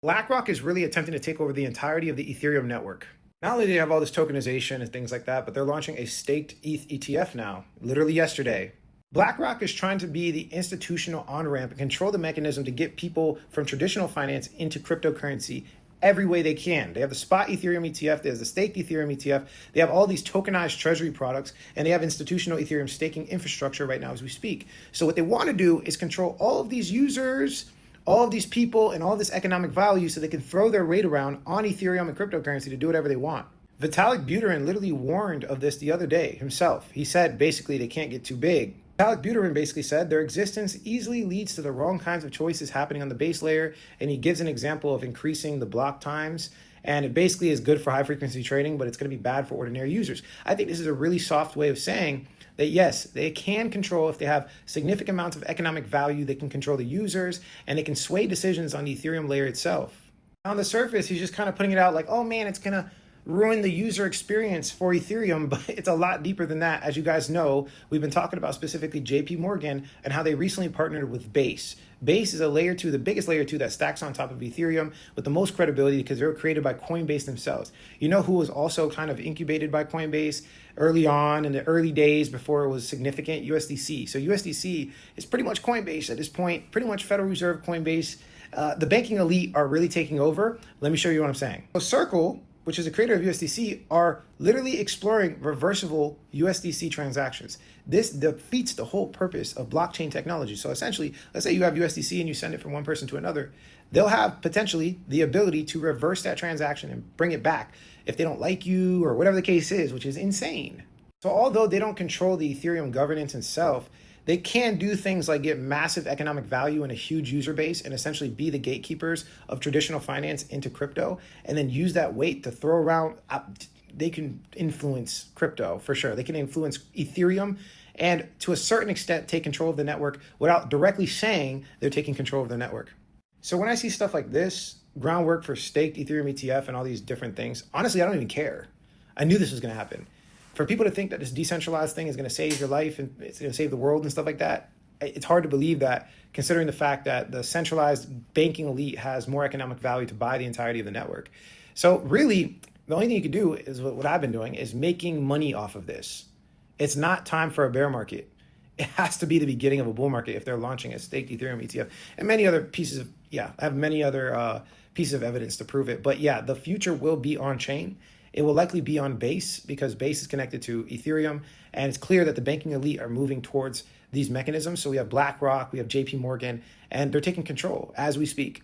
BlackRock is really attempting to take over the entirety of the Ethereum network. Not only do they have all this tokenization and things like that, but they're launching a staked ETH ETF now, literally yesterday. BlackRock is trying to be the institutional on-ramp and control the mechanism to get people from traditional finance into cryptocurrency every way they can. They have the spot Ethereum ETF, there's the staked Ethereum ETF, they have all these tokenized treasury products, and they have institutional Ethereum staking infrastructure right now as we speak. So what they want to do is control all of these users, all of these people, and all this economic value so they can throw their weight around on Ethereum and cryptocurrency to do whatever they want. Vitalik Buterin literally warned of this the other day himself. He said basically they can't get too big. Vitalik Buterin basically said their existence easily leads to the wrong kinds of choices happening on the base layer, and he gives an example of increasing the block times, and it basically is good for high frequency trading, but it's going to be bad for ordinary users. I think this is a really soft way of saying that yes, they can control, if they have significant amounts of economic value, they can control the users and they can sway decisions on the Ethereum layer itself. On the surface, he's just kind of putting it out like, oh man, it's going to ruin the user experience for Ethereum, but it's a lot deeper than that. As you guys know, we've been talking about specifically JP Morgan and how they recently partnered with Base. Base is a layer 2, the biggest layer 2 that stacks on top of Ethereum with the most credibility because they were created by Coinbase themselves. You know who was also kind of incubated by Coinbase early on in the early days before it was significant? USDC. So USDC is pretty much Coinbase at this point, pretty much Federal Reserve Coinbase. The banking elite are really taking over. Let me show you what I'm saying. So Circle, which is a creator of USDC, are literally exploring reversible USDC transactions. This defeats the whole purpose of blockchain technology. So essentially, let's say you have USDC and you send it from one person to another. They'll have potentially the ability to reverse that transaction and bring it back if they don't like you or whatever the case is, which is insane. So although they don't control the Ethereum governance itself, they can do things like get massive economic value and a huge user base and essentially be the gatekeepers of traditional finance into crypto and then use that weight to throw around. They can influence crypto for sure. They can influence Ethereum and to a certain extent take control of the network without directly saying they're taking control of the network. So when I see stuff like this, groundwork for staked Ethereum ETF and all these different things, honestly, I don't even care. I knew this was going to happen. For people to think that this decentralized thing is going to save your life and it's going to save the world and stuff like that, it's hard to believe that considering the fact that the centralized banking elite has more economic value to buy the entirety of the network. So really, the only thing you could do is what I've been doing is making money off of this. It's not time for a bear market. It has to be the beginning of a bull market if they're launching a staked Ethereum ETF and many other pieces of, I have many other pieces of evidence to prove it. But yeah, the future will be on chain. It will likely be on Base because Base is connected to Ethereum, and it's clear that the banking elite are moving towards these mechanisms. So we have BlackRock, we have JP Morgan, and they're taking control as we speak.